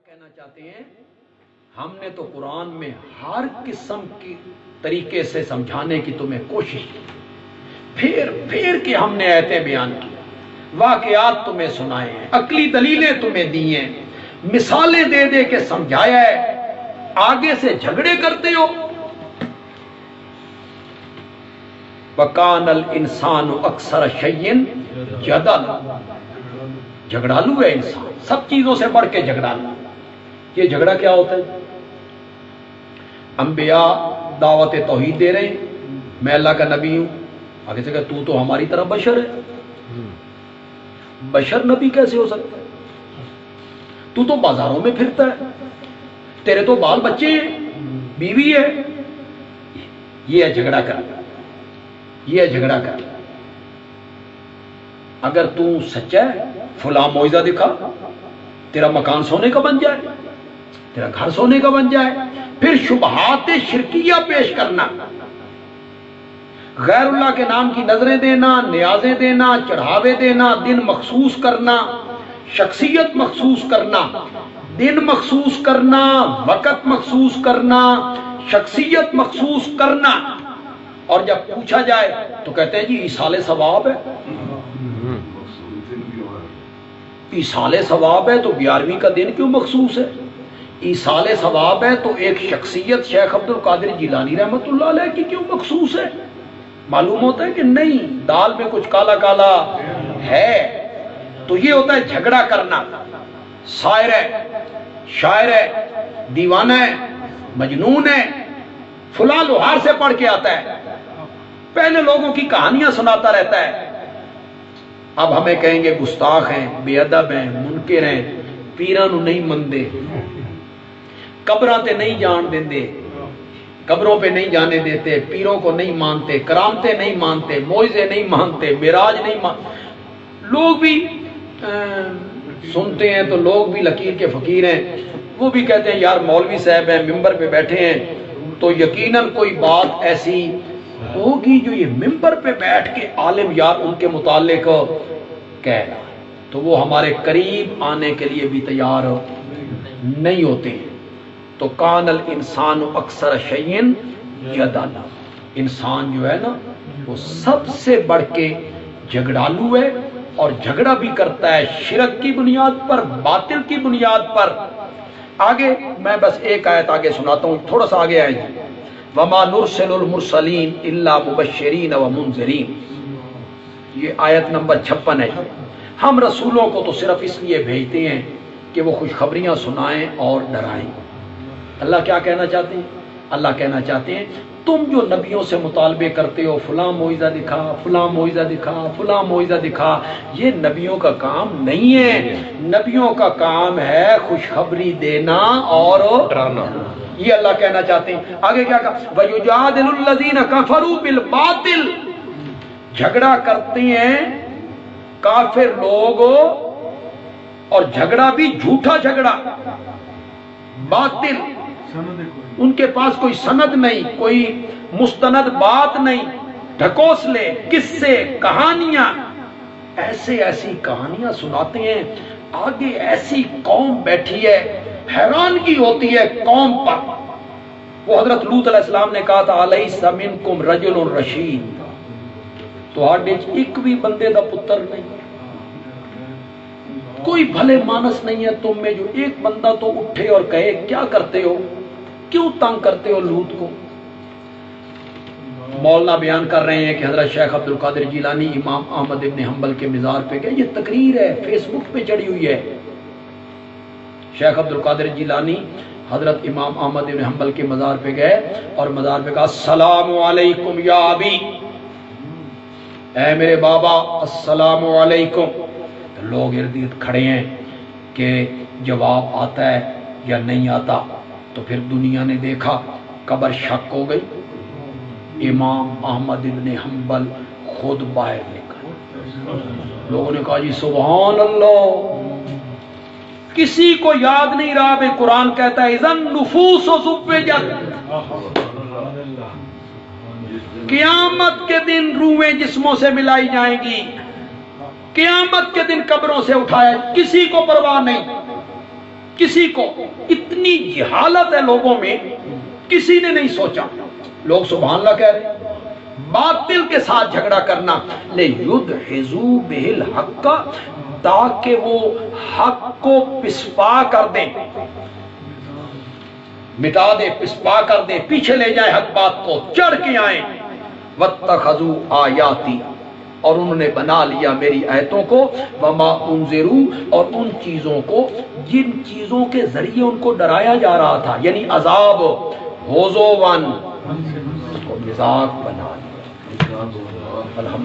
کہنا چاہتے ہیں ہم نے تو قرآن میں ہر قسم کی طریقے سے سمجھانے کی تمہیں کوشش کی، پھر کے ہم نے آیتیں بیان کی، واقعات تمہیں سنائے ہیں، عقلی دلیلیں تمہیں دی ہیں، مثالیں دے دے کے سمجھایا ہے، آگے سے جھگڑے کرتے ہو۔ وَكَانَ الْإِنسَانُ أَكْثَرَ شَيْءٍ جَدَلًا، جھگڑالو ہے انسان، سب چیزوں سے بڑھ کے جھگڑالو۔ یہ جھگڑا کیا ہوتا ہے؟ انبیاء دعوت توحید دے رہے ہیں، میں اللہ کا نبی ہوں، آگے سے کہ تو ہماری طرح بشر ہے، بشر نبی کیسے ہو سکتا ہے؟ تو بازاروں میں پھرتا ہے، تیرے تو بال بچے ہیں، بیوی ہے۔ یہ ہے جھگڑا کر، یہ ہے جھگڑا کر۔ اگر تو سچا ہے فلاں معجزہ دکھا، تیرا مکان سونے کا بن جائے، تیرا گھر سونے کا بن جائے۔ پھر شبہات شرکیہ پیش کرنا، غیر اللہ کے نام کی نظریں دینا، نیازیں دینا، چڑھاوے دینا، دن مخصوص کرنا، شخصیت مخصوص کرنا، دن مخصوص کرنا، وقت مخصوص کرنا، شخصیت مخصوص کرنا۔ اور جب پوچھا جائے تو کہتے ہیں جی ایصال ثواب ہے، ایصال ثواب ہے تو 11ویں کا دن کیوں مخصوص ہے؟ ایصال ثواب ہے تو ایک شخصیت شیخ عبد القادر جیلانی رحمۃ اللہ علیہ کی کیوں مخصوص ہے؟ معلوم ہوتا ہے کہ نہیں، دال میں کچھ کالا کالا ہے۔ تو یہ ہوتا ہے جھگڑا کرنا۔ شاعر ہے، شاعر ہے، دیوانہ ہے، مجنون ہے، فلاں لوہار سے پڑھ کے آتا ہے، پہلے لوگوں کی کہانیاں سناتا رہتا ہے۔ اب ہمیں کہیں گے گستاخ ہیں، بے ادب ہیں، منکر ہیں، پیراں نو نہیں مندے، قبراں تے نہیں جان دیندے، قبروں پہ نہیں جانے دیتے، پیروں کو نہیں مانتے، کرامتیں نہیں مانتے، معجزے نہیں مانتے، معراج نہیں مانتے۔ لوگ بھی سنتے ہیں تو لوگ بھی لکیر کے فقیر ہیں، وہ بھی کہتے ہیں یار مولوی صاحب ہیں، ممبر پہ بیٹھے ہیں تو یقیناً کوئی بات ایسی ہوگی جو یہ ممبر پہ بیٹھ کے عالم یار ان کے متعلق کہہ رہا ہے، تو وہ ہمارے قریب آنے کے لیے بھی تیار نہیں ہوتے ہیں۔ تو کان الانسان اکثر شیء جدلا، انسان جو ہے نا وہ سب سے بڑھ کے جھگڑالو ہے، اور جھگڑا بھی کرتا ہے شرک کی بنیاد پر، باطل کی بنیاد پر۔ آگے میں بس ایک آیت آگے سناتا ہوں، تھوڑا سا آگے آئے جی۔ وما نرسل المرسلین الا مبشرین ومنذرین، یہ آیت نمبر 56 ہے۔ ہم رسولوں کو تو صرف اس لیے بھیجتے ہیں کہ وہ خوشخبریاں سنائیں اور ڈرائیں۔ اللہ کیا کہنا چاہتے ہیں؟ اللہ کہنا چاہتے ہیں تم جو نبیوں سے مطالبے کرتے ہو فلاں معجزہ دکھا، فلاں معجزہ دکھا، فلاں معجزہ دکھا، یہ نبیوں کا کام نہیں ہے۔ نبیوں کا کام ہے خوشخبری دینا اور ڈرانا، یہ اللہ کہنا چاہتے ہیں۔ آگے کیا کہا؟ وَيُجَادِلُ الَّذِينَ كَفَرُوا بِالْبَاطِلِ، جھگڑا کرتے ہیں کافر لوگ، اور جھگڑا بھی جھوٹا جھگڑا، باطل، ان کے پاس کوئی سند نہیں، کوئی مستند بات نہیں، ڈھکوسلے، قصے، کہانیاں، ایسی کہانیاں سناتے ہیں۔ آگے ایسی قوم بیٹھی ہے، حیرانگی ہوتی ہے قوم پر۔ وہ حضرت لوط علیہ السلام نے کہا تھا الیس منکم رجل رشید، تو ایک بھی بندے دا پتر نہیں، کوئی بھلے مانس نہیں ہے تم میں جو ایک بندہ تو اٹھے اور کہے کیا کرتے ہو، کیوں تنگ کرتے ہو لوط کو۔ مولانا بیان کر رہے ہیں کہ حضرت شیخ عبد القادر جیلانی امام احمد ابن حنبل کے مزار پہ گئے، یہ تقریر ہے فیس بک پہ چڑھی ہوئی ہے۔ شیخ عبد القادر جیلانی حضرت امام احمد ابن حنبل کے مزار پہ گئے اور مزار پہ کہا السلام علیکم یا ابی، اے میرے بابا السلام علیکم۔ لوگ ارد گرد کھڑے ہیں کہ جواب آتا ہے یا نہیں آتا۔ تو پھر دنیا نے دیکھا، قبر شک ہو گئی، امام احمد ابن حنبل خود باہر نکل۔ لوگوں نے کہا جی سبحان اللہ، کسی کو یاد نہیں رہا بھائی قرآن کہتا ہے اذن نفوس زوجت، قیامت کے دن روحیں جسموں سے ملائی جائیں گی، قیامت کے دن قبروں سے اٹھایا، کسی کو پرواہ نہیں۔ کسی کو اتنی جہالت ہے لوگوں میں، کسی نے نہیں سوچا. لوگ سبحان اللہ کہہ رہے ہیں. باطل کے ساتھ جھگڑا کرنا، لِيُدْحِضُوا بِهِ الْحَقَّ، تاکہ وہ حق کو پسپا کر دیں، مٹا دے، پسپا کر دے، پیچھے لے جائے حق بات کو، چڑھ کے آئیں. وَاتَّخَذُوا آیَاتِي، اور انہوں نے بنا لیا میری آیتوں کو، وَمَا أُنذِرُوا، اور ان چیزوں کو جن چیزوں کے ذریعے ان کو ڈرایا جا رہا تھا، یعنی عذاب، ہُزُوًا، اس کو مذاق بنا لیا.